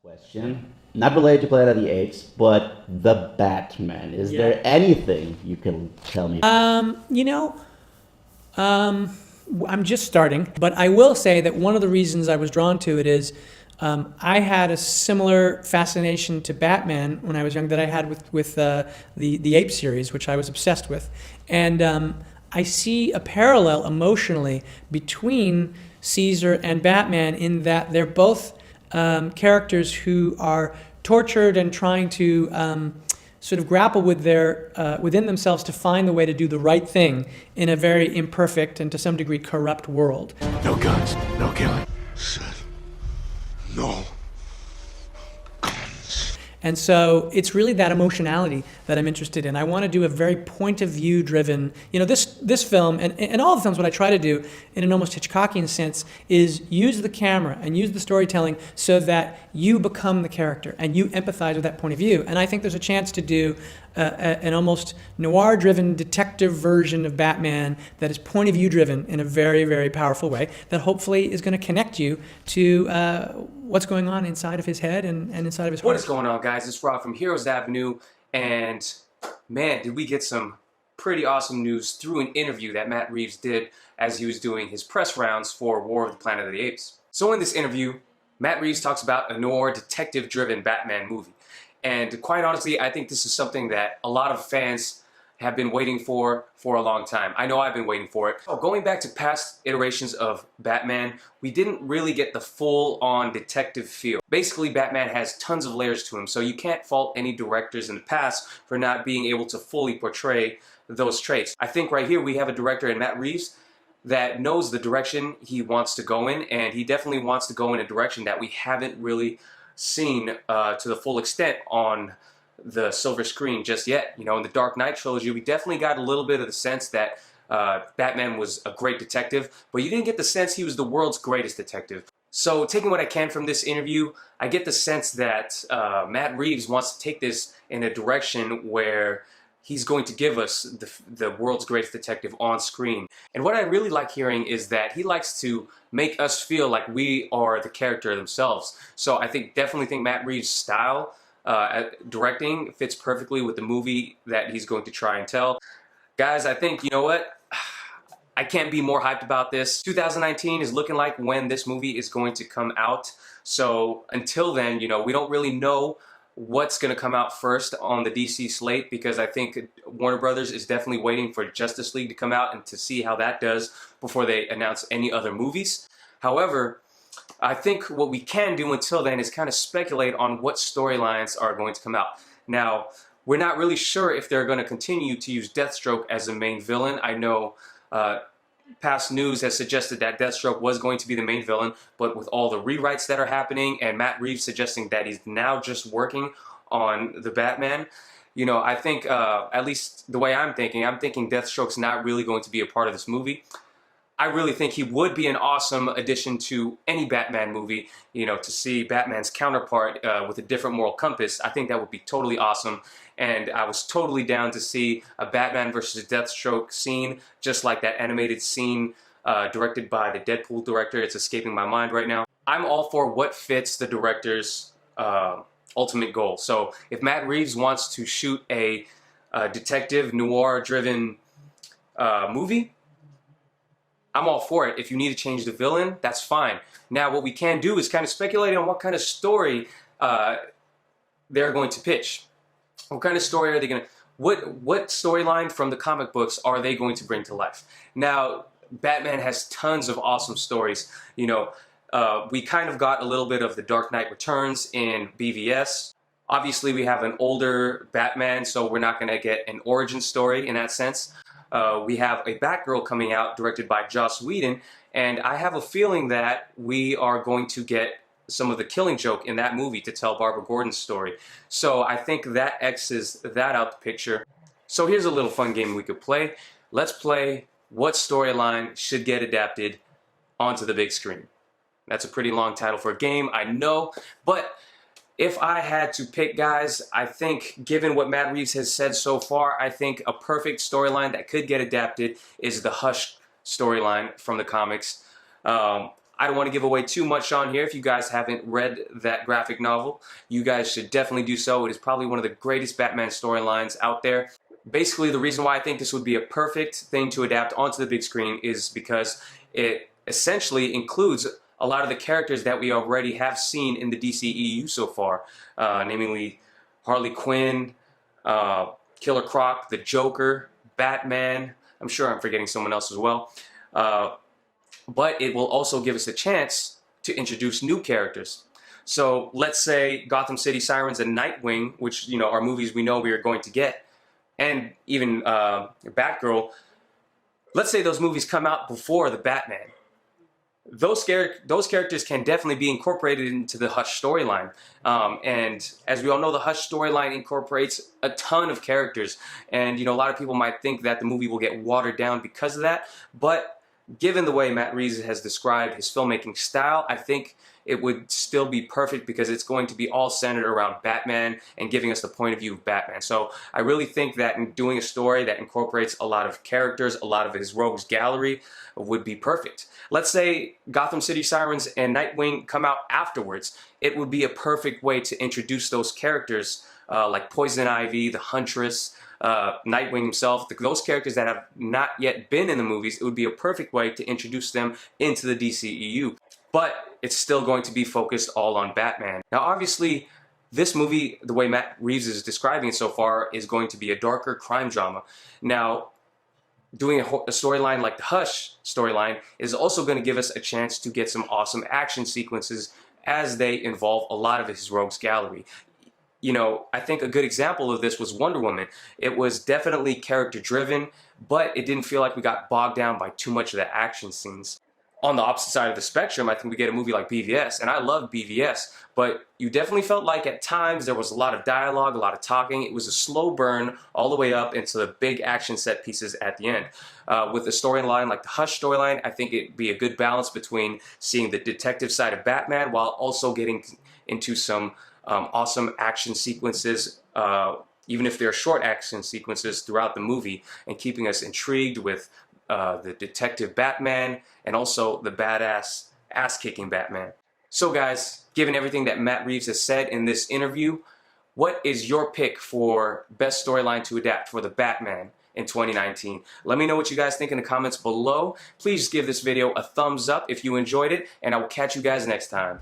Question. Not related to Planet of the Apes, but the Batman. Is there anything you can tell me? You know, I'm just starting, but I will say that one of the reasons I was drawn to it is I had a similar fascination to Batman when I was young that I had with the Ape series, which I was obsessed with, and I see a parallel emotionally between Caesar and Batman in that they're both characters who are tortured and trying to sort of grapple with their within themselves to find the way to do the right thing in a very imperfect and to some degree corrupt world. No guns, no killing. Said no. And so it's really that emotionality that I'm interested in. I want to do a very point of view driven, this film and all the films, what I try to do in an almost Hitchcockian sense is use the camera and use the storytelling so that you become the character and you empathize with that point of view. And I think there's a chance to do an almost noir driven detective version of Batman that is point of view driven in a very, very powerful way that hopefully is going to connect you to what's going on inside of his head and inside of his heart. What is going on, guys? It's Rob from Heroes Avenue, and man, did we get some pretty awesome news through an interview that Matt Reeves did as he was doing his press rounds for War of the Planet of the Apes. So in this interview, Matt Reeves talks about a noir detective-driven Batman movie. And quite honestly, I think this is something that a lot of fans have been waiting for a long time. I know I've been waiting for it. So going back to past iterations of Batman, we didn't really get the full-on detective feel. Basically, Batman has tons of layers to him, so you can't fault any directors in the past for not being able to fully portray those traits. I think right here we have a director in Matt Reeves that knows the direction he wants to go in, and he definitely wants to go in a direction that we haven't really seen to the full extent on the silver screen just yet. In the Dark Knight trilogy, we definitely got a little bit of the sense that Batman was a great detective, but you didn't get the sense he was the world's greatest detective. So taking what I can from this interview, I get the sense that Matt Reeves wants to take this in a direction where he's going to give us the world's greatest detective on screen. And what I really like hearing is that he likes to make us feel like we are the character themselves. So I definitely think Matt Reeves' style directing fits perfectly with the movie that he's going to try and tell. Guys, I think, you know what? I can't be more hyped about this. 2019 is looking like when this movie is going to come out. So until then, we don't really know what's going to come out first on the DC slate, because I think Warner Brothers is definitely waiting for Justice League to come out and to see how that does before they announce any other movies. However, I think what we can do until then is kind of speculate on what storylines are going to come out. Now, we're not really sure if they're going to continue to use Deathstroke as the main villain. I know past news has suggested that Deathstroke was going to be the main villain, but with all the rewrites that are happening and Matt Reeves suggesting that he's now just working on the Batman, I think, at least the way I'm thinking Deathstroke's not really going to be a part of this movie. I really think he would be an awesome addition to any Batman movie, to see Batman's counterpart with a different moral compass. I think that would be totally awesome. And I was totally down to see a Batman versus Deathstroke scene, just like that animated scene directed by the Deadpool director. It's escaping my mind right now. I'm all for what fits the director's ultimate goal. So if Matt Reeves wants to shoot a detective noir-driven movie, I'm all for it. If you need to change the villain, that's fine. Now, what we can do is kind of speculate on what kind of story they're going to pitch. What kind of story are they going to... What storyline from the comic books are they going to bring to life? Now, Batman has tons of awesome stories. We kind of got a little bit of the Dark Knight Returns in BVS. Obviously, we have an older Batman, so we're not going to get an origin story in that sense. We have a Batgirl coming out directed by Joss Whedon, and I have a feeling that we are going to get some of the Killing Joke in that movie to tell Barbara Gordon's story. So I think that X's that out the picture. So here's a little fun game we could play. Let's play what storyline should get adapted onto the big screen. That's a pretty long title for a game, I know, but if I had to pick, guys, I think, given what Matt Reeves has said so far, I think a perfect storyline that could get adapted is the Hush storyline from the comics. I don't want to give away too much on here. If you guys haven't read that graphic novel, you guys should definitely do so. It is probably one of the greatest Batman storylines out there. Basically, the reason why I think this would be a perfect thing to adapt onto the big screen is because it essentially includes a lot of the characters that we already have seen in the DCEU so far, namely Harley Quinn, Killer Croc, the Joker, Batman. I'm sure I'm forgetting someone else as well. But it will also give us a chance to introduce new characters. So let's say Gotham City Sirens and Nightwing, which, you know, are movies we know we are going to get, and even Batgirl. Let's say those movies come out before the Batman. Those characters can definitely be incorporated into the Hush storyline. And as we all know, the Hush storyline incorporates a ton of characters. And, you know, a lot of people might think that the movie will get watered down because of that. But given the way Matt Reeves has described his filmmaking style, I think it would still be perfect because it's going to be all centered around Batman and giving us the point of view of Batman. So I really think that in doing a story that incorporates a lot of characters, a lot of his rogues gallery, would be perfect. Let's say Gotham City Sirens and Nightwing come out afterwards. It would be a perfect way to introduce those characters like Poison Ivy, the Huntress, Nightwing himself, those characters that have not yet been in the movies. It would be a perfect way to introduce them into the DCEU. But it's still going to be focused all on Batman. Now, obviously, this movie, the way Matt Reeves is describing it so far, is going to be a darker crime drama. Now, doing a storyline like the Hush storyline is also going to give us a chance to get some awesome action sequences as they involve a lot of his rogues gallery. You know, I think a good example of this was Wonder Woman. It was definitely character driven, but it didn't feel like we got bogged down by too much of the action scenes. On the opposite side of the spectrum, I think we get a movie like BVS, and I love BVS, but you definitely felt like at times there was a lot of dialogue, a lot of talking. It was a slow burn all the way up into the big action set pieces at the end. With a storyline like the Hush storyline, I think it'd be a good balance between seeing the detective side of Batman while also getting into some awesome action sequences, even if they're short action sequences throughout the movie, and keeping us intrigued with the detective Batman and also the badass ass-kicking Batman. So guys, given everything that Matt Reeves has said in this interview, what is your pick for best storyline to adapt for the Batman in 2019? Let me know what you guys think in the comments below. Please give this video a thumbs up if you enjoyed it, and I will catch you guys next time.